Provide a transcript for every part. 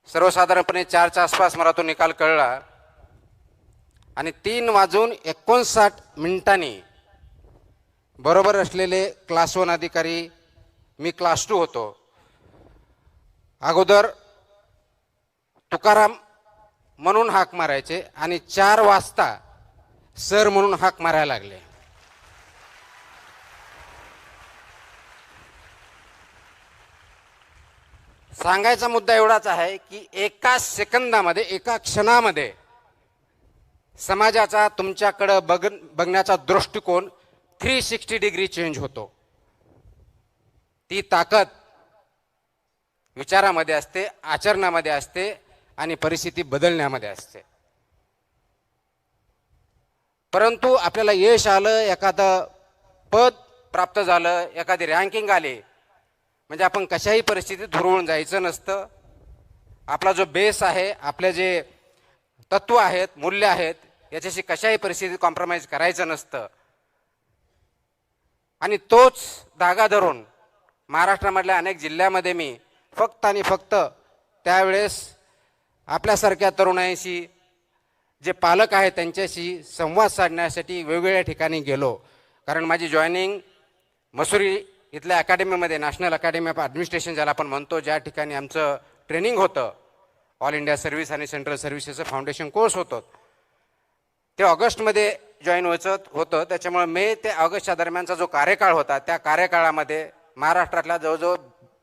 सर्वसाधारणपणे 4च्या आसपास मला तो निकाल कळला आणि 3:59 बरोबर असलेले क्लास 1 अधिकारी, मी क्लास 2 होतो, अगोदर तुकाराम म्हणून हाक मारायचे आणि 4 वाजता सर म्हणून हाक मारायला लागले. सांगायचा मुद्दा एवढाच आहे की एका सेकंदामध्ये, एका क्षणामध्ये समाजाचा तुमच्याकडे बघण्याचा दृष्टिकोन 360 डिग्री चेंज होतो. ती ताकद विचारामध्ये असते, आचरणामध्ये असते आणि परिस्थिती बदलण्यामध्ये असते. परंतु आपल्याला यश आलं, एखादं पद प्राप्त झालं, एखादी रँकिंग आली म्हणजे आपण कशाही परिस्थितीत हुरळून जायचं नसतं. आपला जो बेस आहे, आपले जे तत्व आहेत, मूल्य आहेत, याच्याशी कशाही परिस्थितीत कॉम्प्रोमाइज करायचं नसतं. आणि तोच धागा धरून महाराष्ट्रामधल्या अनेक जिल्ह्यामध्ये मी फक्त आणि फक्त त्यावेळेस आपल्यासारख्या तरुणांशी, जे पालक आहेत त्यांच्याशी संवाद साधण्यासाठी वेगवेगळ्या ठिकाणी गेलो. कारण माझी जॉईनिंग मसुरी इथल्या अकॅडमीमध्ये, नॅशनल अकॅडमी ऑफ ॲडमिनिस्ट्रेशन ज्याला आपण म्हणतो, ज्या ठिकाणी आमचं ट्रेनिंग होतं, ऑल इंडिया सर्व्हिस आणि सेंट्रल सर्व्हिसेसचं फाउंडेशन कोर्स होतं, ते ऑगस्टमध्ये जॉईन व्हायचं होतं. त्याच्यामुळे मे ते ऑगस्टच्या दरम्यानचा जो कार्यकाळ होता, त्या कार्यकाळामध्ये महाराष्ट्रातल्या जवळजवळ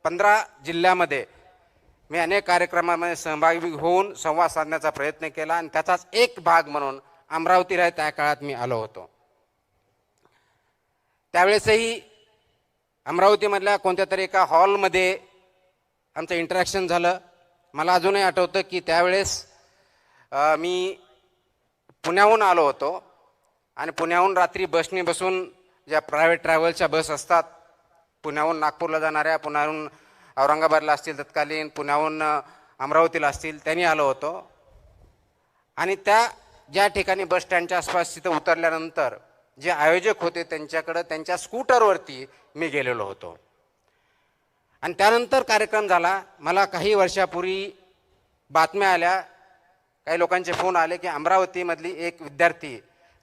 15 जिल्ह्यामध्ये मी अनेक कार्यक्रमामध्ये सहभागी होऊन संवाद साधण्याचा प्रयत्न केला आणि त्याचाच एक भाग म्हणून अमरावतीला त्या काळात मी आलो होतो. त्यावेळेसही अमरावतीमधल्या कोणत्या तरी एका हॉलमध्ये आमचं इंटरॅक्शन झालं. मला अजूनही आठवतं की त्यावेळेस मी पुण्याहून आलो होतो आणि पुण्याहून रात्री बसने बसून, ज्या प्रायव्हेट ट्रॅव्हलच्या बस असतात पुण्याहून नागपूरला जाणाऱ्या, पुण्याहून औरंगाबादला असतील तत्कालीन, पुण्याहून अमरावतीला असतील, त्यांनी आलो होतो. आणि त्या ज्या ठिकाणी बस स्टँडच्या आसपास तिथं उतरल्यानंतर जे आयोजक होते त्यांच्याकडं त्यांच्या स्कूटरवरती मी गेलेलो होतो. आणि त्यानंतर कार्यक्रम झाला. मला काही वर्षापूर्वी बातम्या आल्या, काही लोकांचे फोन आले की अमरावतीमधली एक विद्यार्थी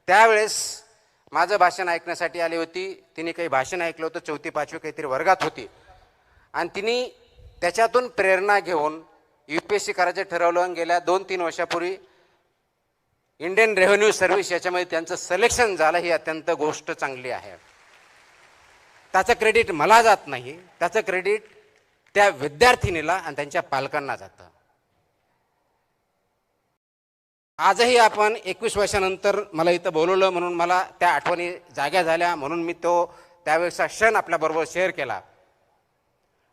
त्यावेळेस माझं भाषण ऐकण्यासाठी आली होती. तिने काही भाषण ऐकलं होतं, 4वी-5वी काहीतरी वर्गात होती आणि तिने त्याच्यातून प्रेरणा घेऊन UPSC करायचं ठरवलं आणि गेल्या 2-3 वर्षापूर्वी इंडियन रेव्हेन्यू सर्व्हिस याच्यामध्ये त्यांचं सिलेक्शन झालं. ही अत्यंत गोष्ट चांगली आहे. त्याचं क्रेडिट मला जात नाही, त्याचं क्रेडिट त्या विद्यार्थिनीला आणि त्यांच्या पालकांना जातं. आजही आपण 21 वर्षानंतर मला इथं बोलवलं म्हणून मला त्या आठवणी जाग्या झाल्या, म्हणून मी तो त्यावेळेचा क्षण आपल्याबरोबर शेअर केला.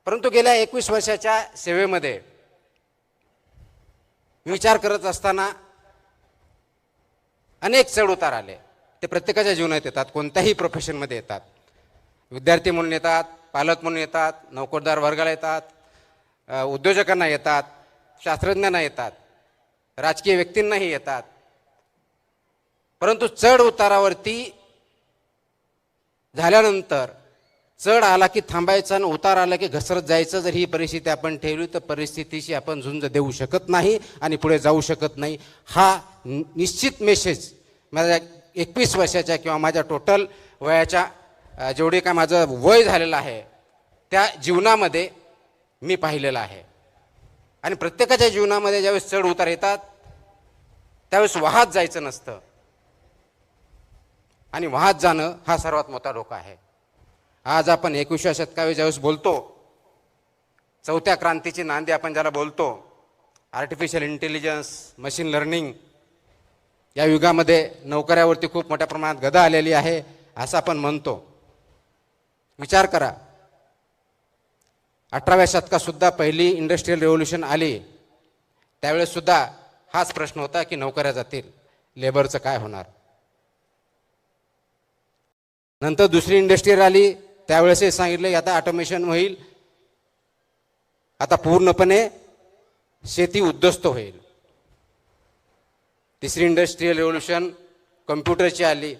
परंतु गेल्या 21 वर्षाच्या सेवेमध्ये विचार करत असताना अनेक चढउतार आले. ते प्रत्येकाच्या जीवनात येतात, कोणत्याही प्रोफेशनमध्ये येतात. विद्यार्थी म्हणून येतात, पालक म्हणून येतात, नोकरदार वर्गाला येतात, उद्योजकांना येतात, शास्त्रज्ञांना येतात, राजकीय व्यक्तींनाही येतात. परंतु चढ उतारावरती झाल्यानंतर चढ आला की थांबायचं आणि उतार आला की घसरत जायचं. जर ही परिस्थिती आपण ठेवली तर परिस्थितीशी आपण झुंज देऊ शकत नाही आणि पुढे जाऊ शकत नाही. हा निश्चित मेसेज माझ्या 21 वर्षाच्या किंवा माझ्या टोटल वयाच्या जेवढे काय माझं वय झालेलं आहे त्या जीवनामध्ये मी पाहिलेलं आहे. आणि प्रत्येकाच्या जीवनामध्ये ज्यावेळेस चढ उतार येतात त्यावेळेस वाहत जायचं नसतं आणि वाहत जाणं हा सर्वात मोठा धोका आहे. आज आपण 21व्या शतकावर ज्यावेळेस बोलतो, 4थ्या क्रांतीची नांदी आपण ज्याला बोलतो, आर्टिफिशियल इंटेलिजन्स, मशीन लर्निंग, या युगामध्ये नोकऱ्यावरती खूप मोठ्या प्रमाणात गदा आलेली आहे असं आपण म्हणतो. विचार करा, 18व्या शतकात सुद्धा पहिली इंडस्ट्रियल रेव्होल्यूशन आली, त्यावेळेस सुद्धा हाच प्रश्न होता की नोकऱ्या जातील, लेबरचं काय होणार. नंतर दुसरी इंडस्ट्रियल आली, त्यावेळेसही सांगितलं की आता ऑटोमेशन होईल, आता पूर्णपणे शेती उद्ध्वस्त होईल. तिसरी इंडस्ट्रियल रेव्होल्यूशन कम्प्युटरची आली,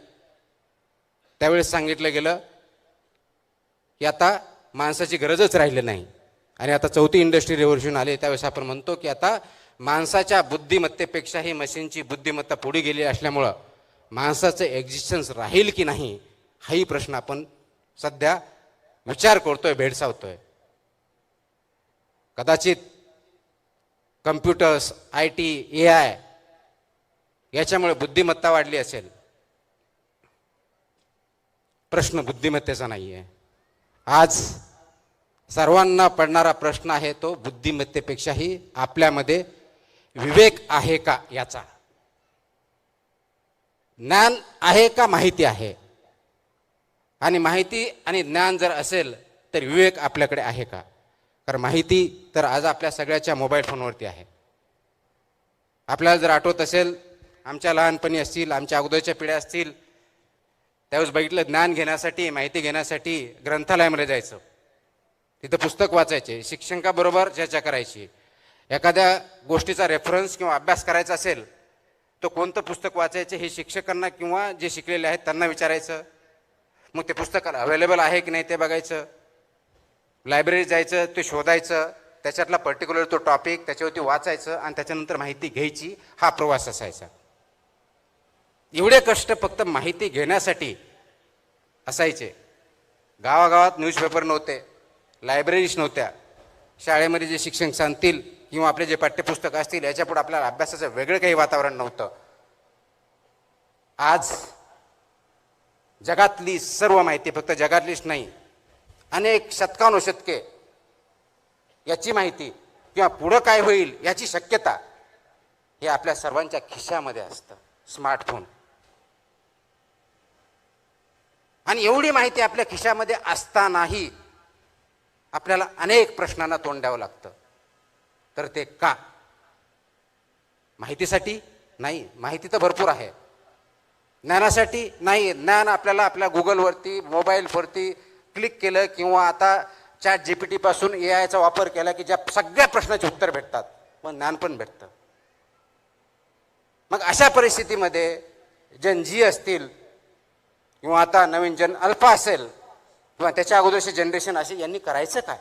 त्यावेळेस सांगितलं गेलं की आता माणसाची गरजच राहिली नाही, आणि आता चौथी इंडस्ट्री रेव्होल्यूशन आले त्यावेळेस आपण म्हणतो की आता माणसाच्या बुद्धिमत्तेपेक्षाही मशीनची बुद्धिमत्ता पुढे गेली असल्यामुळं माणसाचं एक्झिस्टन्स राहील की नाही हाही प्रश्न आपण सध्या विचार करतोय, भेडसावतोय. कदाचित कम्प्युटर्स, IT, AI याच्यामुळे बुद्धिमत्ता वाढली असेल. प्रश्न बुद्धिमत्तेचा नाही आहे. आज सर्वांना पडणारा प्रश्न आहे तो बुद्धिमत्तेपेक्षाही आपल्यामध्ये विवेक आहे का याचा. ज्ञान आहे का माहिती आहे, आणि माहिती आणि ज्ञान जर असेल तर विवेक आपल्याकडे आहे का. कारण माहिती तर आज आपल्या सगळ्याच्या मोबाईल फोनवरती आहे. आपल्याला जर आठवत असेल, आमच्या लहानपणी असतील, आमच्या अगोदरच्या पिढ्या असतील, त्यावेळेस बघितलं ज्ञान घेण्यासाठी, माहिती घेण्यासाठी ग्रंथालयामध्ये जायचं. तिथं पुस्तक वाचायचे, शिक्षकाबरोबर चर्चा करायची. एखाद्या गोष्टीचा रेफरन्स किंवा अभ्यास करायचा असेल तर कोणतं पुस्तक वाचायचे हे शिक्षकांना किंवा जे शिकलेले आहेत त्यांना विचारायचं. मग ते पुस्तक अवेलेबल आहे की नाही ते बघायचं. लायब्ररीत जायचं, ते शोधायचं, त्याच्यातला पर्टिक्युलर तो टॉपिक त्याच्यावरती वाचायचं आणि त्याच्यानंतर माहिती घ्यायची. हा प्रवास असायचा. एवढे कष्ट फक्त माहिती घेण्यासाठी असायचे. गावागावात न्यूजपेपर नव्हते, लायब्ररीज नव्हत्या. शाळेमध्ये जे शिक्षक सांगतील किंवा आपले जे पाठ्यपुस्तक असतील याच्यापुढे आपल्याला अभ्यासाचं वेगळं काही वातावरण नव्हतं. आज जगातली सर्व माहिती, फक्त जगातलीच नाही, अनेक शतकानुशतके याची माहिती किंवा पुढं काय होईल याची शक्यता हे आपल्या सर्वांच्या खिशामध्ये असतं. स्मार्टफोन. आणि एवढी माहिती आपल्या खिशामध्ये असतानाही आपल्याला अनेक प्रश्नांना तोंड द्यावं लागतं. तर ते का? माहितीसाठी नाही, माहिती तर भरपूर आहे. ज्ञानासाठी नाही, ज्ञान आपल्याला आपल्या गुगलवरती, मोबाईलवरती क्लिक केलं किंवा आता ChatGPT पासून AIचा वापर केला की ज्या सगळ्या प्रश्नाचे उत्तर भेटतात, पण ज्ञान पण भेटतं. मग अशा परिस्थितीमध्ये जन जी असतील किंवा आता नवीन जन अल्फा असेल किंवा त्याच्या अगोदरची जनरेशन असेल, यांनी करायचं काय?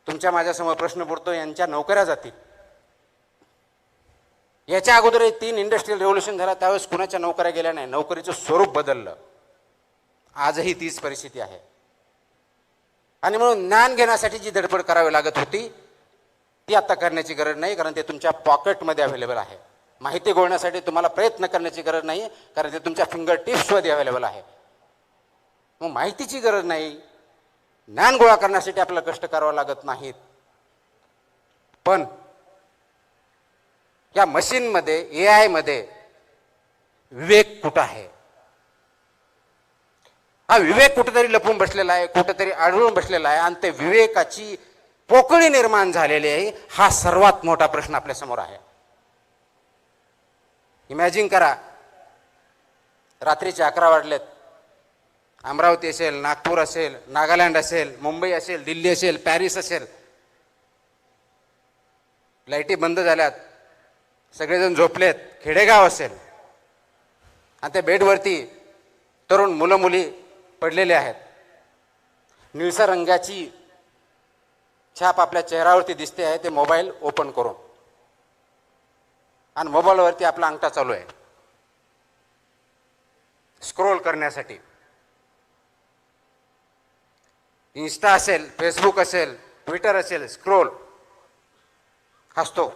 तुमच्या माझ्यासमोर प्रश्न पडतो, यांच्या नोकऱ्या जातील. याच्या अगोदर 3 इंडस्ट्रियल रेव्होल्यूशन झाला त्यावेळेस कुणाच्या नोकऱ्या गेल्या नाही. नोकरीचं स्वरूप बदललं. आजही तीच परिस्थिती आहे. आणि म्हणून ज्ञान घेण्यासाठी जी धडपड करावी लागत होती ती आता करण्याची गरज नाही, कारण ते तुमच्या पॉकेटमध्ये अवेलेबल आहे. माहिती गोळण्यासाठी तुम्हाला प्रयत्न करण्याची गरज नाही, कारण ते तुमच्या फिंगर टिप्समध्ये अवेलेबल आहे. मग माहितीची गरज नाही, ज्ञान गोळा करण्यासाठी आपल्याला कष्ट करावं लागत नाहीत. पण या मशीनमध्ये, AI मध्ये विवेक कुठं आहे? हा विवेक कुठेतरी लपून बसलेला आहे, कुठेतरी आढळून बसलेला आहे, आणि ते विवेकाची पोकळी निर्माण झालेली आहे. हा सर्वात मोठा प्रश्न आपल्या समोर आहे. इमॅजिन करा, रात्रीचे 11 वाजलेत. अमरावती असेल, नागपूर असेल, नागालँड असेल, मुंबई असेल, दिल्ली असेल, पॅरिस असेल, लाईटी बंद झाल्यात, सगळेजण झोपलेत. खेडेगाव असेल आणि त्या बेडवरती तरुण मुलं मुली पडलेले आहेत. निळसर रंगाची छाप आपल्या चेहऱ्यावरती दिसते आहे, ते मोबाईल ओपन करून, आणि मोबाईलवरती आपला अंगठा चालू आहे स्क्रोल करण्यासाठी. इंस्टा असेल, फेसबुक असेल, ट्विटर असेल, स्क्रोल. हसतो,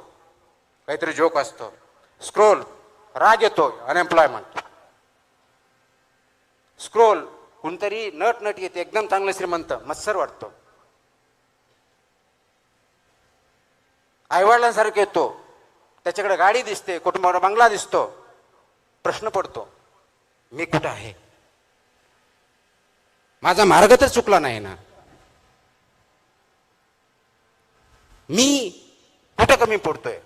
काहीतरी जोक असतो, स्क्रोल. राग येतो, अनएम्प्लॉयमेंट. स्क्रोल. कोणतरी नट येते, एकदम चांगलं श्रीमंत, मत्सर वाटतो, आईवडिलांसारखं येतो, त्याच्याकडे गाडी दिसते, कुटुंबावर बंगला दिसतो. प्रश्न पडतो, मी कुठं आहे? माझा मार्ग तर चुकला नाही ना? मी कुठं कमी पडतोय?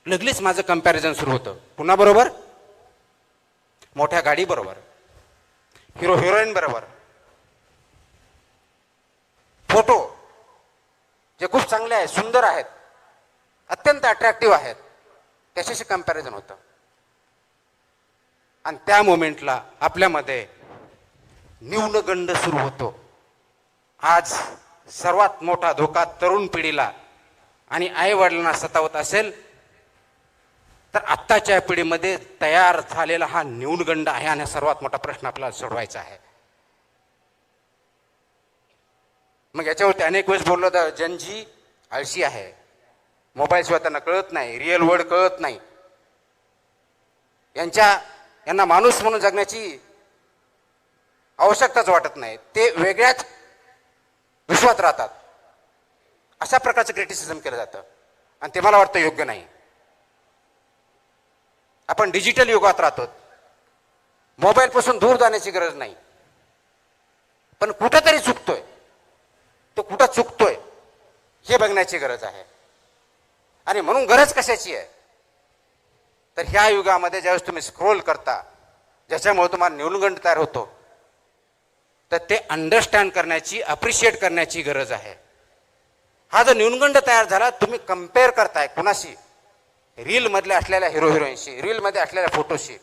लगेच माझं कंपॅरिझन सुरू होतं. पुन्हा बरोबर, मोठ्या गाडी बरोबर, हिरो हिरोईन बरोबर, फोटो जे खूप चांगले आहेत, सुंदर आहेत, अत्यंत अट्रॅक्टिव्ह आहेत, त्याच्याशी कंपॅरिझन होतं. आणि त्या मोमेंटला आपल्यामध्ये न्यूनगंड सुरू होतो. आज सर्वात मोठा धोका तरुण पिढीला आणि आई वडिलांना सतावत असेल तर आत्ताच्या पिढीमध्ये तयार झालेला हा न्यूनगंड आहे आणि सर्वात मोठा प्रश्न आपल्याला सोडवायचा आहे. मग याच्यावरती अनेक वेळेस बोललो तर जनजी आळशी आहे, मोबाईल शिवाय त्यांना कळत नाही, रिअल वर्ल्ड कळत नाही, यांना माणूस म्हणून जगण्याची आवश्यकताच वाटत नाही, ते वेगळ्याच विश्वात राहतात, अशा प्रकारचं क्रिटिसिझम केलं जातं आणि ते मला वाटतं योग्य नाही. आपण डिजिटल युगात राहतो, मोबाईल पासून दूर जाण्याची गरज नाही, पण कुठंतरी चुकतोय, तो कुठं चुकतोय हे बघण्याची गरज आहे. आणि म्हणून गरज कशाची आहे तर ह्या युगामध्ये ज्यावेळेस तुम्ही स्क्रोल करता ज्याच्यामुळे तुम्हाला न्यूनगंड तयार होतो तर ते अंडरस्टँड करण्याची, अप्रिशिएट करण्याची गरज आहे. हा जो न्यूनगंड तयार झाला, तुम्ही कम्पेअर करताय कुणाशी, रील मधल्या असलेल्या हिरो हिरोईनशी, रील मध्ये असलेल्या फोटोशी.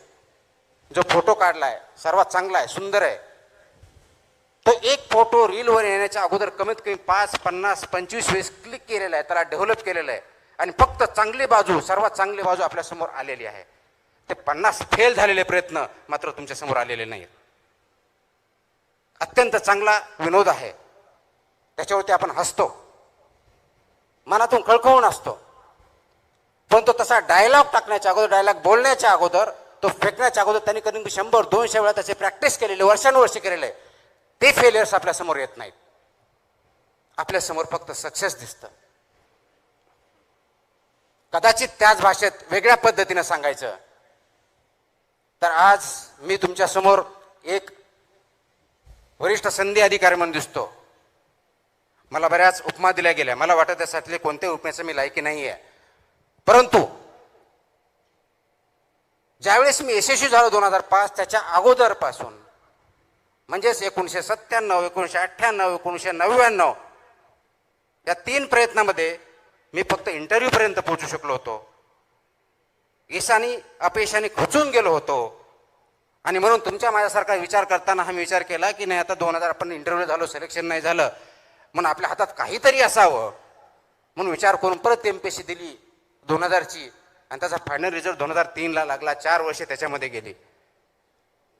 जो फोटो काढलाय सर्वात चांगला आहे, सुंदर आहे, तो एक फोटो रीलवर येण्याच्या अगोदर कमीत कमी 5, 50, 25 वेळेस क्लिक केलेला आहे, त्याला डेव्हलप केलेलं आहे आणि फक्त चांगली बाजू, सर्वात चांगली बाजू आपल्या समोर आलेली आहे. ते 50 फेल झालेले प्रयत्न मात्र तुमच्या समोर आलेले नाहीत. अत्यंत चांगला विनोद आहे, त्याच्यावरती आपण हसतो, मनातून कळकळून असतो, पण तो तसा डायलॉग टाकण्याच्या अगोदर, डायलॉग बोलण्याच्या अगोदर, तो फेकण्याच्या अगोदर त्यांनी कधी 100-200 वेळा त्याची प्रॅक्टिस केलेली, वर्षानुवर्ष केलेले आहे. ते फेलियर्स आपल्या समोर येत नाहीत, आपल्या समोर फक्त सक्सेस दिसतं. कदाचित त्याच भाषेत वेगळ्या पद्धतीने सांगायचं तर आज मी तुमच्या समोर एक वरिष्ठ संधी अधिकारी म्हणून दिसतो. मला बऱ्याच उपमा दिल्या गेल्या, मला वाटत त्याच्यातले कोणत्याही उपमेचं मी लायकी नाही आहे, परंतु ज्यावेळेस मी यशस्वी झालो 2005, त्याच्या अगोदरपासून म्हणजेच 1997, 1998, 1999 या 3 प्रयत्नामध्ये मी फक्त इंटरव्ह्यू पर्यंत पोहोचू शकलो होतो. यशाने अपयशाने खचून गेलो होतो आणि म्हणून तुमच्या माझ्यासारखा विचार करताना हा मी विचार केला की नाही, आता 2000 आपण इंटरव्ह्यू झालो, सिलेक्शन नाही झालं, म्हणून आपल्या हातात काहीतरी असावं म्हणून विचार करून परत MPSC दिली 2000ची आणि त्याचा फायनल रिझल्ट 2003ला लागला. 4 वर्षे त्याच्यामध्ये गेली.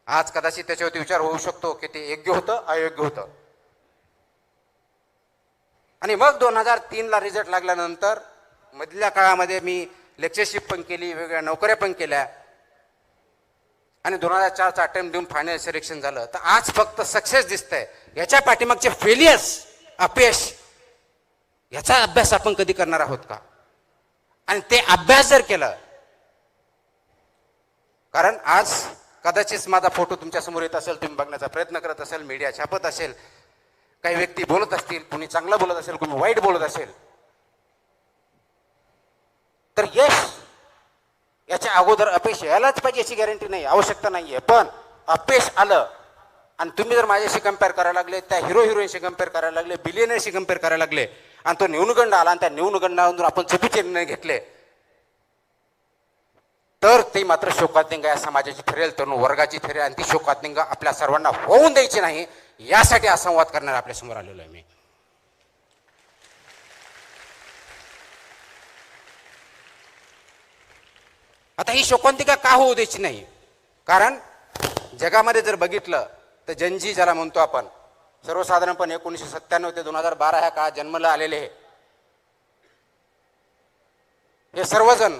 आज कदाचित त्याच्यावरती विचार होऊ शकतो की ते योग्य होतं, अयोग्य होतं. आणि मग 2003ला रिझल्ट लागल्यानंतर मधल्या काळामध्ये मी लेक्चरशिप पण केली, वेगवेगळ्या नोकऱ्या पण केल्या आणि 2004चा अटेम्प्ट देऊन फायनल सिलेक्शन झालं. तर आज फक्त सक्सेस दिसतंय, याच्या पाठीमागचे फेलियर्स, अपयश, याचा अभ्यास आपण कधी करणार आहोत का? आणि ते अभ्यास जर केलं, कारण आज कदाचित माझा फोटो तुमच्या समोर येत असेल, तुम्ही बघण्याचा प्रयत्न करत असेल, मीडिया छापत असेल, काही व्यक्ती बोलत असतील, कुणी चांगलं बोलत असेल, कुणी वाईट बोलत असेल, तर यश याच्या अगोदर अपयश यायलाच पाहिजे याची गॅरंटी नाही, आवश्यकता नाहीये. पण अपयश आलं आणि तुम्ही जर माझ्याशी कम्पेअर करायला लागले, त्या हिरो हिरोईनशी कम्पेअर करायला लागले, बिलियनरशी कम्पेअर करायला लागले आणि तो न्यूनगंड आला आणि त्या न्यूनगंडावरून आपण चुकीचे निर्णय घेतले, तर ते मात्र शोकातिंगा या समाजाची ठरेल, तरुण वर्गाची ठरेल आणि ती शोकातिंगा आपल्या सर्वांना होऊन द्यायची नाही. यासाठी हा संवाद करणार आपल्या समोर आलेलो आहे मी. आता ही शोकांतिका का होऊ द्यायची नाही? कारण जगामध्ये जर बघितलं तर जनजी ज्याला म्हणतो आपण, सर्वसाधारणपणे 1997 ते 2012 ह्या काळात जन्माला आलेले हे सर्वजण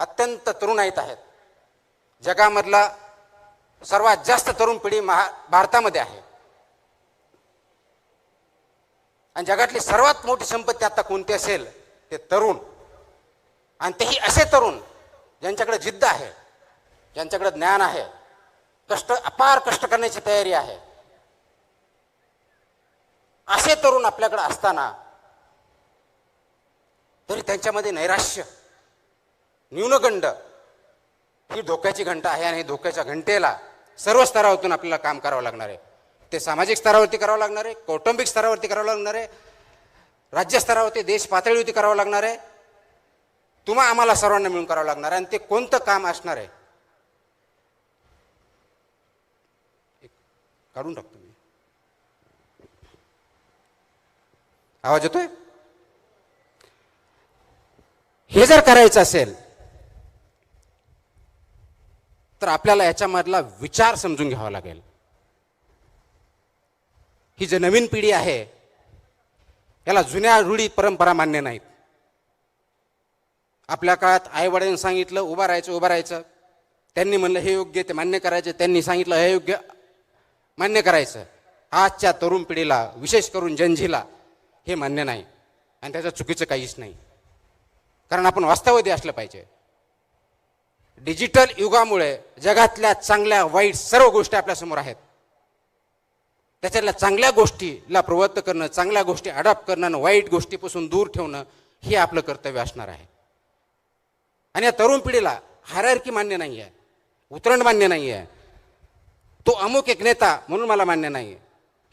अत्यंत तरुण आहेत. जगामधला सर्वात जास्त तरुण पिढी भारतामध्ये आहे आणि जगातली सर्वात मोठी संपत्ती आता कोणती असेल ते तरुण, आणि तेही असे तरुण ज्यांच्याकडे जिद्द आहे, ज्यांच्याकडे ज्ञान आहे, अपार कष्ट करण्याची तयारी आहे. असे तरुण आपल्याकडे असताना तरी त्यांच्यामध्ये नैराश्य, न्यूनगंड ही धोक्याची घंटा आहे आणि धोक्याच्या घंटेला सर्व स्तरावरून आपल्याला काम करावं लागणार आहे. ते सामाजिक स्तरावरती करावं लागणार आहे, कौटुंबिक स्तरावरती करावं लागणार आहे, राज्य स्तरावरती, देश पातळीवरती करावं लागणार आहे, तुम्हा आम्हाला सर्वांना मिळून करावं लागणार आहे. आणि ते कोणतं काम असणार आहे काढून टाकतो मी. आवाज येतोय? हे जर करायचं असेल तर आपल्याला याच्यामधला विचार समजून घ्यावा लागेल. ही जी नवीन पिढी आहे याला जुन्या रूढी परंपरा मान्य नाहीत. आपल्या काळात आई वडिलांनी सांगितलं उभं राहायचं, त्यांनी म्हणलं हे योग्य, ते मान्य करायचं, त्यांनी सांगितलं हे योग्य, मान्य करायचं. आजच्या तरुण पिढीला, विशेष करून जनजीला हे मान्य नाही आणि त्याचं चुकीचं काहीच नाही. कारण आपण वास्तववादी असलं पाहिजे. डिजिटल युगामुळे जगातल्या चांगल्या वाईट सर्व गोष्टी आपल्यासमोर आहेत. त्याच्यातल्या चांगल्या गोष्टीला प्रवृत्त करणं, चांगल्या गोष्टी अडॉप्ट करणं आणि वाईट गोष्टीपासून दूर ठेवणं हे आपलं कर्तव्य असणार आहे. आणि या तरुण पिढीला हायरार्की मान्य नाही आहे, उतरण मान्य नाही आहे, तो अमुक एक नेता म्हणून मला मान्य नाही.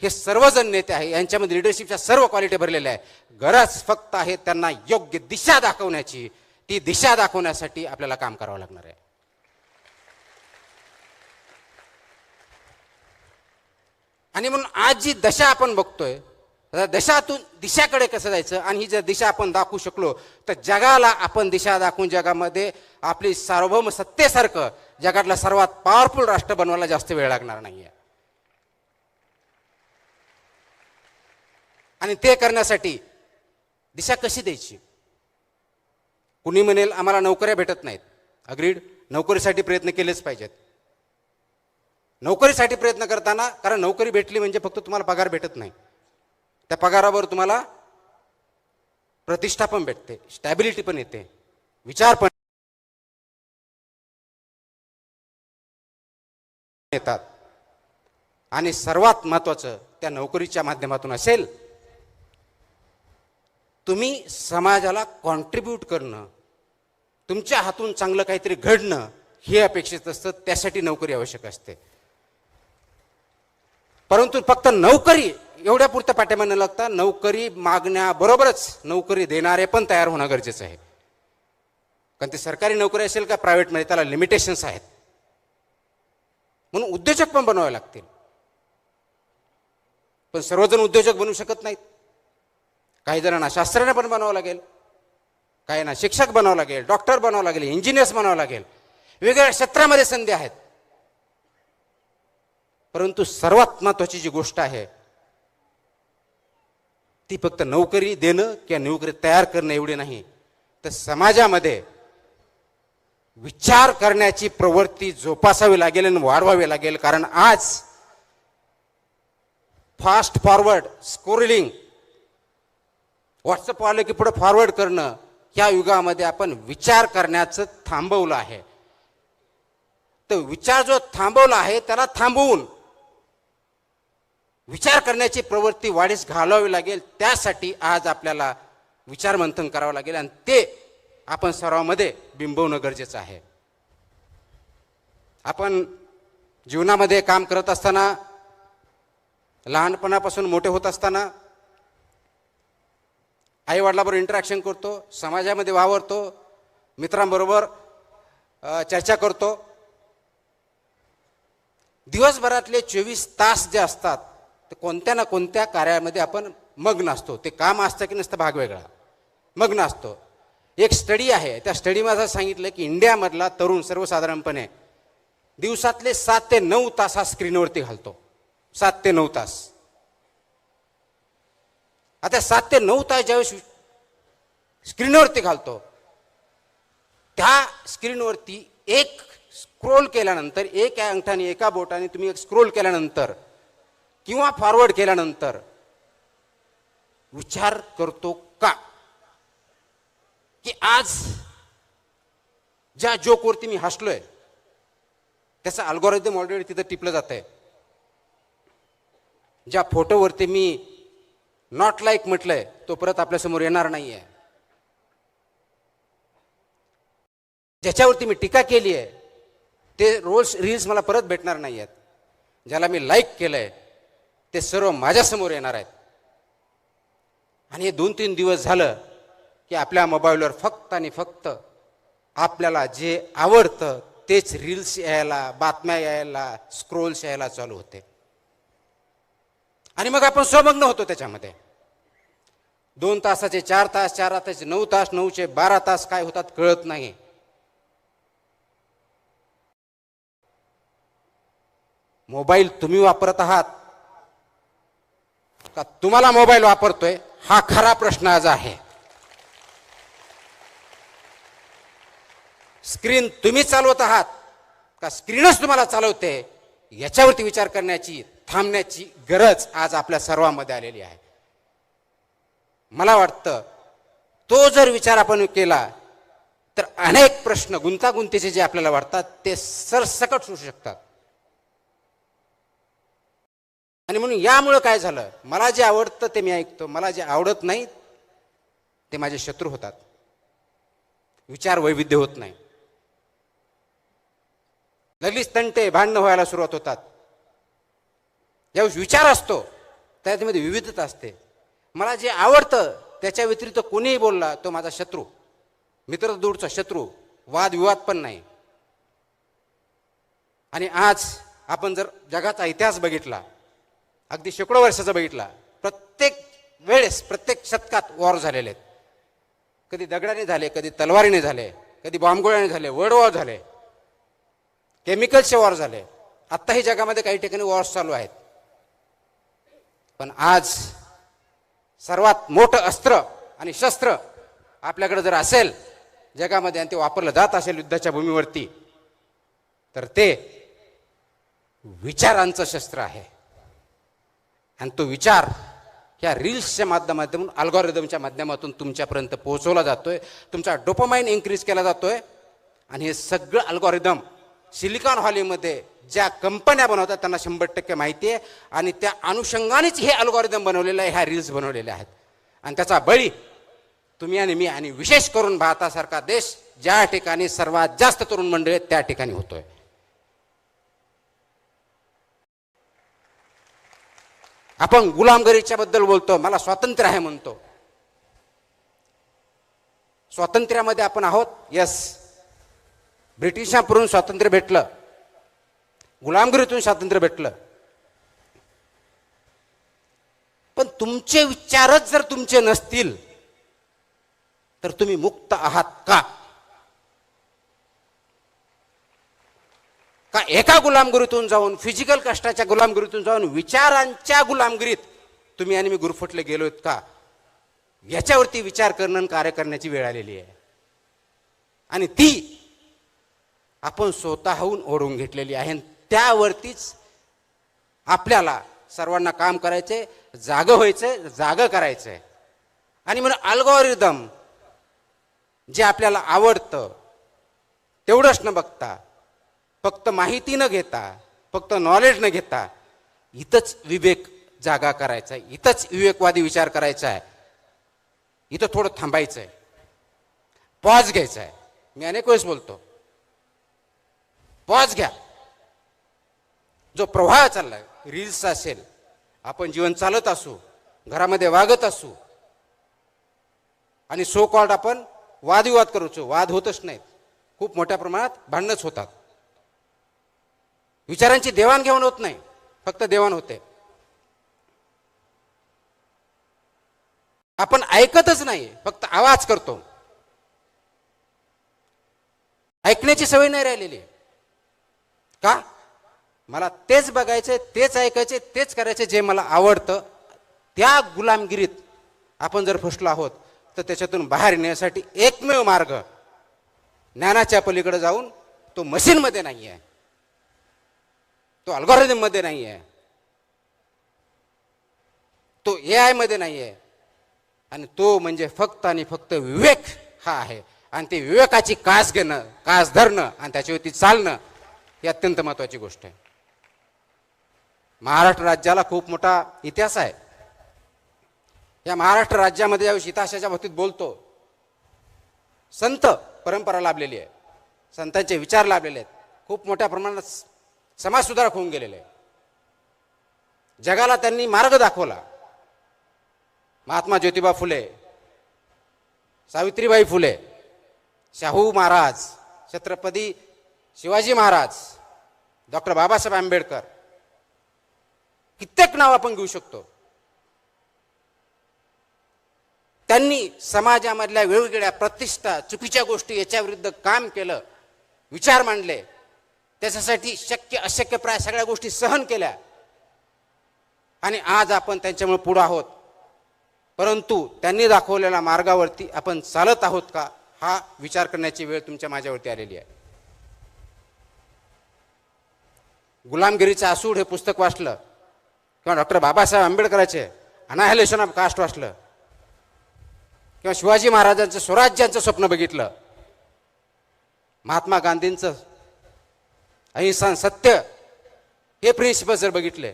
हे सर्वजण नेते आहे, यांच्यामध्ये लिडरशिपच्या सर्व क्वालिटी भरलेल्या आहे. गरज फक्त आहे त्यांना योग्य दिशा दाखवण्याची. ती दिशा दाखवण्यासाठी आपल्याला काम करावं लागणार आहे. आणि म्हणून आज जी दशा आपण बघतोय, दशातून दिशाकडे कसं जायचं, आणि ही जर दिशा आपण दाखवू शकलो तर जगाला आपण दिशा दाखवून जगामध्ये आपली सार्वभौम सत्तेसारखं जगातला सर्वात पॉवरफुल राष्ट्र बनवायला जास्त वेळ लागणार नाहीये. आणि ते करण्यासाठी दिशा कशी द्यायची? कुणी म्हणेल आम्हाला नोकऱ्या भेटत नाहीत. अग्रीड, नोकरीसाठी प्रयत्न केलेच पाहिजेत. नोकरीसाठी प्रयत्न करताना, कारण नोकरी भेटली म्हणजे फक्त तुम्हाला पगार भेटत नाही, त्या पगारावर तुम्हाला प्रतिष्ठा पण भेटते, स्टॅबिलिटी पण येते, विचार पण येतात. आणि सर्वात महत्वाचं त्या नोकरीच्या माध्यमातून असेल तुम्ही समाजाला कॉन्ट्रीब्यूट करणं, तुमच्या हातून चांगलं काहीतरी घडणं हे अपेक्षित असतं. त्यासाठी नोकरी आवश्यक असते. परंतु फक्त नोकरी एवढ्या पुरतं पाठिंबा न लागता नोकरी मागण्याबरोबरच नोकरी देणारे पण तयार होणं गरजेचं आहे. कारण ते सरकारी नोकरी असेल का प्रायव्हेटमध्ये, त्याला लिमिटेशन्स आहेत. म्हणून उद्योजक पण बनवावे लागतील. पण सर्वजण उद्योजक बनवू शकत नाहीत. काही जणांना शास्त्रज्ञ पण बनावं लागेल, काहींना शिक्षक बनावं लागेल, डॉक्टर बनावं लागेल, इंजिनियर्स बनावं लागेल. वेगवेगळ्या क्षेत्रामध्ये संधी आहेत. परंतु सर्वात महत्वाची जी गोष्ट आहे ती फक्त नोकरी देणं किंवा नोकरी तयार करणं एवढे नाही, तर समाजामध्ये विचार करण्याची प्रवृत्ती जोपासावी लागेल आणि वाढवावी लागेल. कारण आज फास्ट फॉरवर्ड स्क्रोलिंग, व्हॉट्सअप आलं की पुढे फॉरवर्ड करणं, या युगामध्ये आपण विचार करण्याचं थांबवलं आहे. तर विचार जो थांबवला आहे त्याला थांबवून विचार करण्याची प्रवृत्ती वाढीस घालावी लागेल. त्यासाठी आज आपल्याला विचार मंथन करावं लागेल आणि ते आपण सर्वांमध्ये बिंबवणं गरजेचं आहे. आपण जीवनामध्ये काम करत असताना, लहानपणापासून मोठे होत असताना आई वडिलांबरोबर इंटरॅक्शन करतो, समाजामध्ये वावरतो, मित्रांबरोबर चर्चा करतो. दिवसभरातले 24 तास जे असतात ते कोणत्या ना कोणत्या कार्यामध्ये आपण मग्न असतो. ते काम असतं की नसतं भाग वेगळा, मग्न असतो. एक स्टडी आहे, त्या स्टडीमध्ये असं सांगितलं की इंडियामधला तरुण सर्वसाधारणपणे दिवसातले 7 ते 9 तास हा स्क्रीनवरती घालतो. 7 ते 9 तास. आता 7 ते 9 तास ज्यावेळेस स्क्रीनवरती घालतो, त्या स्क्रीनवरती एक स्क्रोल केल्यानंतर, एक अंगठाने एका बोटाने तुम्ही एक स्क्रोल केल्यानंतर किंवा फॉरवर्ड केल्यानंतर विचार करतो का की आज ज्या जोकवरती मी हसलोय त्याचा अल्गोरिदम ऑलरेडी तिथं टिपलं जात आहे. ज्या फोटोवरती मी नॉट लाईक म्हटलंय तो परत आपल्यासमोर येणार नाहीये. ज्याच्यावरती मी टीका केली आहे ते रील्स मला परत भेटणार नाही आहेत. ज्याला मी लाईक केलंय ते सर्व माझ्यासमोर येणार आहेत. आणि हे 2-3 दिवस झालं की आपल्या मोबाईलवर फक्त आणि फक्त आपल्याला जे आवडतं तेच रील्स यायला, बातम्या यायला, स्क्रोल्स यायला चालू होते. आणि मग आपण स्वमग्न होतो त्याच्यामध्ये. 2 तासाचे 4 तास, 4 तासाचे 9 तास, 9चे 12 तास काय होतात कळत नाही. मोबाईल तुम्ही वापरत आहात का तुम्हाला मोबाईल वापरतोय, हा खरा प्रश्न आज आहे. स्क्रीन तुम्ही चालवत आहात का स्क्रीनच तुम्हाला चालवते, याच्यावरती विचार करण्याची, थांबण्याची गरज आज आपल्या सर्वांमध्ये आलेली आहे. मला वाटतं तो जर विचार आपण केला तर अनेक प्रश्न गुंतागुंतीचे जे आपल्याला वाटतात ते सरसकट सुटू शकतात. आणि म्हणून यामुळं काय झालं, मला जे आवडतं ते मी ऐकतो, मला जे आवडत नाही ते माझे शत्रू होतात. विचार वैविध्य होत नाही, लगेच तंटे भांडणं व्हायला सुरुवात होतात. ज्यावेळेस विचार असतो त्यामध्ये विविधता असते. मला जे आवडतं त्याच्या व्यतिरिक्त कोणीही बोलला तो माझा शत्रू, मित्र दूरचा शत्रू, वादविवाद पण नाही. आणि आज आपण जर जगाचा इतिहास बघितला, अगदी शेकडो वर्षाचा बघितला, प्रत्येक वेळेस प्रत्येक शतकात वॉर झालेले आहेत. कधी दगडाने झाले, कधी तलवारीने झाले, कधी बॉम्बगोळ्याने झाले, वर्ल्ड वॉर झाले, केमिकलचे वॉर झाले. आत्ताही जगामध्ये काही ठिकाणी वॉर्स चालू आहेत. पण आज सर्वात मोठं अस्त्र आणि शस्त्र आपल्याकडे जर असेल जगामध्ये आणि ते वापरलं जात असेल युद्धाच्या भूमीवरती, तर ते विचारांचं शस्त्र आहे. आणि तो विचार ह्या रील्सच्या माध्यमातून, अल्गोरिदमच्या माध्यमातून तुमच्यापर्यंत पोहोचवला जातोय. तुमचा डोपामाइन इन्क्रीज केला जातोय. आणि हे सगळं अल्गोरिदम सिलिकॉन व्हॅलीमध्ये ज्या कंपन्या बनवतात त्यांना 100% माहिती आहे. आणि त्या अनुषंगानेच हे अल्गोरिदम बनवलेलं आहे, ह्या रील्स बनवलेल्या आहेत. आणि त्याचा बळी तुम्ही आणि मी, आणि विशेष करून भारतासारखा देश ज्या ठिकाणी सर्वात जास्त तरुण मंडळी आहेत त्या ठिकाणी होतोय. आपण गुलामगिरीच्या बद्दल बोलतो, मला स्वातंत्र्य आहे म्हणतो. स्वातंत्र्यामध्ये आपण आहोत, यस. ब्रिटिशांकडून स्वातंत्र्य भेटलं, गुलामगिरीतून स्वातंत्र्य भेटलं. पण तुमचे विचारच जर तुमचे नसतील तर तुम्ही मुक्त आहात का? का एका गुलामगिरीतून जाऊन, फिजिकल कष्टाच्या गुलामगिरीतून जाऊन विचारांच्या गुलामगिरीत तुम्ही आणि मी गुरफटले गेलोत का? याच्यावरती विचार करणं, कार्य करण्याची वेळ आलेली आहे. आणि ती आपण स्वतःहून ओढून घेतलेली आहे. त्यावरतीच आपल्याला सर्वांना काम करायचंय, जागं व्हायचंय, जागं करायचंय. आणि म्हणून अल्गोरिदम जे आपल्याला आवडतं तेवढंच न बघता, फक्त माहिती न घेता, फक्त नॉलेज न घेता, इथंच विवेक जागा करायचा आहे, इथंच विवेकवादी विचार करायचा आहे. इथं थोडं थांबायचं आहे, पॉज घ्यायचा आहे. मी अनेक वेळेस बोलतो, पॉज घ्या. जो प्रवाह चाललाय, रील्स असेल, आपण जीवन चालत असू, घरामध्ये वागत असू, आणि सो कॉल्ड आपण वादविवाद करतो, वाद होतच नाहीत, खूप मोठ्या प्रमाणात भांडणच होतात. विचारांची देवाणघेवाण होत नाही, फक्त देवाण होते. आपण ऐकतच नाही, फक्त आवाज करतो. ऐकण्याची सवय नाही राहिलेली. का? मला तेच बघायचे, तेच ऐकायचे, तेच करायचे जे मला आवडतं. त्या गुलामगिरीत आपण जर फसलो आहोत तर त्याच्यातून बाहेर येण्यासाठी एकमेव मार्ग ज्ञानाच्या पलीकडे जाऊन, तो मशीनमध्ये नाही आहे, तो अल्गोरिदम मध्ये नाही आहे, तो AI मध्ये नाही आहे. आणि तो म्हणजे फक्त आणि फक्त विवेक हा आहे. आणि ते विवेकाची कास घेणं, कास धरणं आणि त्याच्यावरती चालणं ही अत्यंत महत्वाची गोष्ट आहे. महाराष्ट्र राज्याला खूप मोठा इतिहास आहे. या महाराष्ट्र राज्यामध्ये ज्यावेळी इतिहासाच्या बाबतीत बोलतो, संत परंपरा लाभलेली आहे, संतांचे विचार लाभलेले आहेत, खूप मोठ्या प्रमाणात समाज सुधारक होऊन गेलेले आहे. जगाला त्यांनी मार्ग दाखवला. महात्मा ज्योतिबा फुले, सावित्रीबाई फुले, शाहू महाराज, छत्रपती शिवाजी महाराज, डॉक्टर बाबासाहेब आंबेडकर, कित्येक नाव आपण घेऊ शकतो. त्यांनी समाजामधल्या वेगवेगळ्या प्रतिष्ठा चुकीच्या गोष्टी याच्या विरुद्ध काम केलं, विचार मांडले, त्याच्यासाठी शक्य अशक्य प्राय सगळ्या गोष्टी सहन केल्या आणि आज आपण त्यांच्यामुळे पुढे आहोत. परंतु त्यांनी दाखवलेल्या मार्गावरती आपण चालत आहोत का, हा विचार करण्याची वेळ तुमच्या माझ्यावरती आलेली आहे. गुलामगिरीचं आसूड हे पुस्तक वाचलं किंवा डॉक्टर बाबासाहेब आंबेडकरांचे अनाहिलेशन ऑफ कास्ट वाचलं किंवा शिवाजी महाराजांचं स्वराज्याचं स्वप्न बघितलं, महात्मा गांधींचं अहिंसा सत्य हे प्रिन्सिपल्स जर बघितले,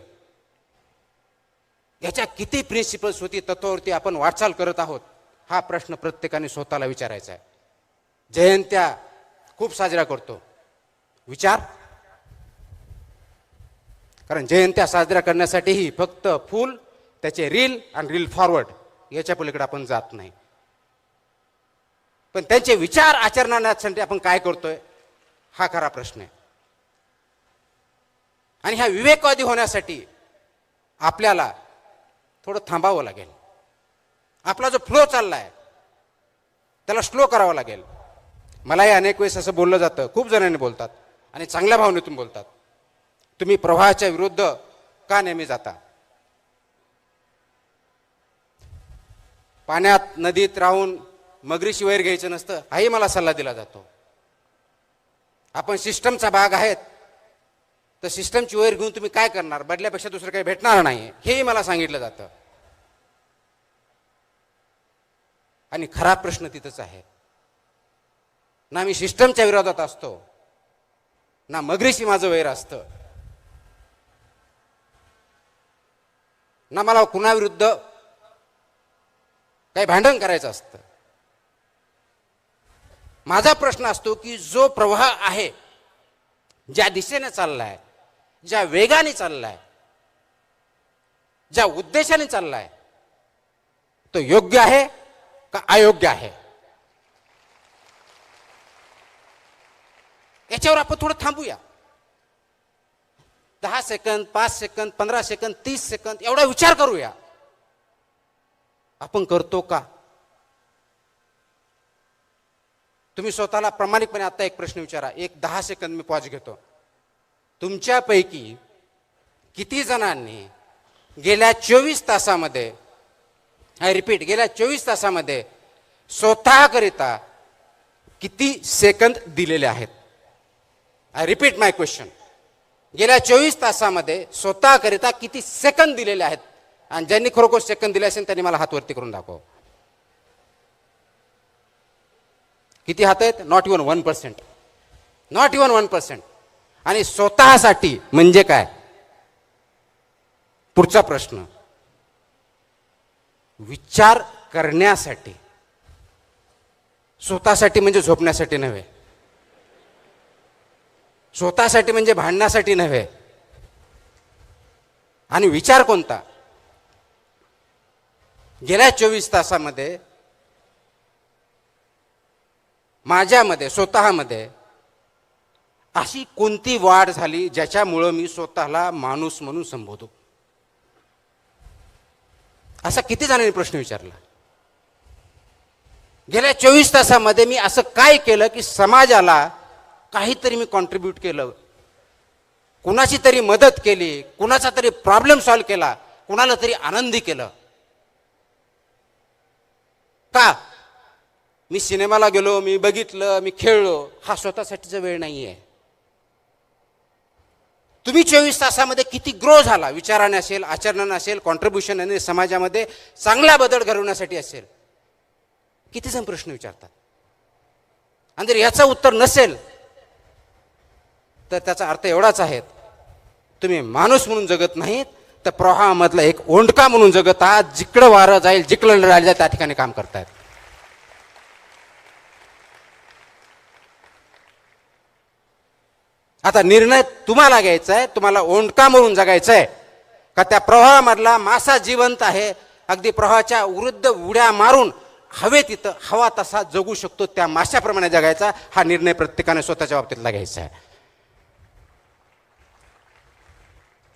याच्या किती प्रिन्सिपल्स होती, तत्वावरती आपण वाटचाल करत आहोत, हा प्रश्न प्रत्येकाने स्वतःला विचारायचा आहे. जयंत्या खूप साजरा करतो, विचार, कारण जयंत्या साजरा करण्यासाठीही फक्त फूल, त्याचे रील आणि रील फॉरवर्ड याच्या पलीकडे आपण जात नाही. पण त्यांचे विचार आचरणासाठी आपण काय करतोय, हा खरा प्रश्न आहे. आणि ह्या विवेकवादी होण्यासाठी आपल्याला थोडं थांबावं लागेल. आपला जो फ्लो चाललाय त्याला स्लो करावा लागेल. मलाही अनेक वेळेस असं बोललं जातं, खूप जणांनी बोलतात आणि चांगल्या भावनेतून बोलतात, तुम्ही प्रवाहाच्या विरुद्ध का नेहमी जाता. पाण्यात नदीत राहून मगरीशी वैर घ्यायचं नसतं, हाही मला सल्ला दिला जातो. आपण सिस्टमचा भाग आहेत, तर सिस्टमची वैर घेऊन तुम्ही काय करणार, बदल्यापेक्षा दुसरं काही भेटणार नाही, हेही मला सांगितलं जातं. आणि खरा प्रश्न तिथंच आहे. ना मी सिस्टमच्या विरोधात असतो, ना मगरीशी माझं वैर असतं, ना मला कुणाविरुद्ध काही भांडण करायचं असतं. माझा प्रश्न असतो की जो प्रवाह आहे, ज्या दिशेने चाललाय, ज्या वेगाने चाललाय, ज्या उद्देशाने चाललाय, तो योग्य आहे का अयोग्य आहे, याच्यावर आपण थोडं थांबूया. 10 सेकंद, 5 सेकंद, 15 सेकंद, 30 सेकंद एवढा विचार करूया. आपण करतो का? तुम्ही स्वतःला प्रामाणिकपणे आता एक प्रश्न विचारा. एक 10 सेकंद मी पॉज घेतो. तुमच्यापैकी किती जणांनी गेल्या 24 तासामध्ये, आय रिपीट, गेल्या 24 तासामध्ये स्वतःकरिता किती सेकंद दिलेले आहेत? I repeat my question. गेल्या 24 तासामध्ये स्वतःकरिता किती सेकंद दिलेले आहेत? आणि ज्यांनी खरोखर सेकंद दिले असेल त्यांनी मला हात वरती करून दाखव. किती हात आहेत? Not even 1%. Not even 1%. आणि स्वतःसाठी म्हणजे काय? पुढचा प्रश्न, विचार करण्यासाठी. स्वतःसाठी म्हणजे झोपण्यासाठी नव्हे, स्वतःसाठी म्हणजे भांडण्यासाठी नव्हे. आणि विचार कोणता? गेल्या 24 तासामध्ये माझ्यामध्ये, स्वतःमध्ये अशी कोणती वाढ झाली ज्याच्यामुळं मी स्वतःला माणूस म्हणून संबोधू? असा किती जणांनी प्रश्न विचारला? गेल्या 24 तासामध्ये मी असं काय केलं की समाजाला काहीतरी मी कॉन्ट्रीब्यूट केलं, कुणाची तरी मदत केली, कुणाचा तरी प्रॉब्लेम सॉल्व्ह केला, कुणाला तरी आनंदी केलं? का? मी सिनेमाला गेलो, मी बघितलं, मी खेळलो, हा स्वतःसाठीचा वेळ नाहीये. तुम्ही 24 तासामध्ये किती ग्रो झाला, विचाराने असेल, आचरणाने असेल, कॉन्ट्रीब्युशन समाजामध्ये चांगला बदल घडवण्यासाठी असेल, किती जण प्रश्न विचारतात. आणि जर याचं उत्तर नसेल तर त्याचा अर्थ एवढाच आहे, तुम्ही माणूस म्हणून जगत नाहीत, तर प्रवाहामधला एक ओंडका म्हणून जगत आहात. जिकडं वारं जाईल, जिकडं राहिलं जाईल त्या ठिकाणी काम करतायत. आता निर्णय तुम्हाला घ्यायचा आहे, तुम्हाला ओंडका म्हणून जगायचं आहे का त्या प्रवाहामधला मासा जिवंत आहे, अगदी प्रवाहाच्या विरुद्ध उड्या मारून हवे तिथं हवा तसा जगू शकतो त्या माशाप्रमाणे जगायचा? हा निर्णय प्रत्येकाने स्वतःच्या बाबतीतला घ्यायचा आहे.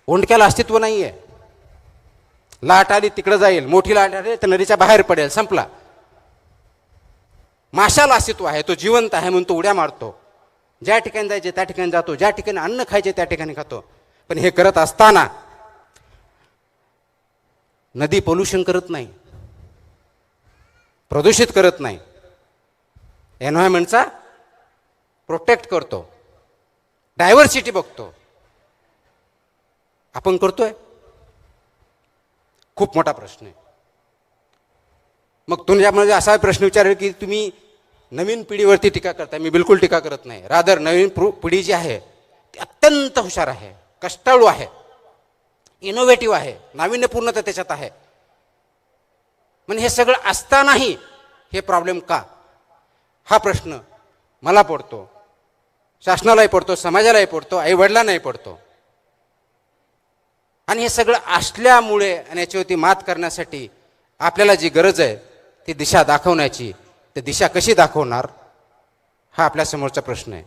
ओंडक्याला अस्तित्व नाहीये. लाट आली तिकडे जाईल, मोठी लाट आली तर नदीच्या बाहेर पडेल, संपला. माशाला अस्तित्व आहे, तो जिवंत आहे म्हणून तो उड्या मारतो, ज्या ठिकाणी जायचे त्या ठिकाणी जातो, ज्या ठिकाणी अन्न खायचे त्या ठिकाणी खातो. पण हे करत असताना नदी पोल्युशन करत नाही, प्रदूषित करत नाही, एन्व्हायरमेंटचा प्रोटेक्ट करतो, डायव्हर्सिटी बघतो. आपण करतोय? खूप मोठा प्रश्न आहे. मग तुमच्यामध्ये असा प्रश्न विचारेल की तुम्ही नवीन पिढीवरती टीका करताय. मी बिलकुल टीका करत नाही. रादर नवीन पिढी जी आहे ती अत्यंत हुशार आहे, कष्टाळू आहे, इनोव्हेटिव्ह आहे, नाविन्यपूर्णता त्याच्यात आहे. म्हणजे हे सगळं असतानाही हे प्रॉब्लेम का, हा प्रश्न मला पडतो, शासनालाही पडतो, समाजालाही पडतो, आईवडिलांनाही पडतो. आणि हे सगळं असल्यामुळे आणि याच्यावरती मात करण्यासाठी आपल्याला जी गरज आहे ती दिशा दाखवण्याची, ती दिशा कशी दाखवणार हा आपल्या समोरचा प्रश्न आहे.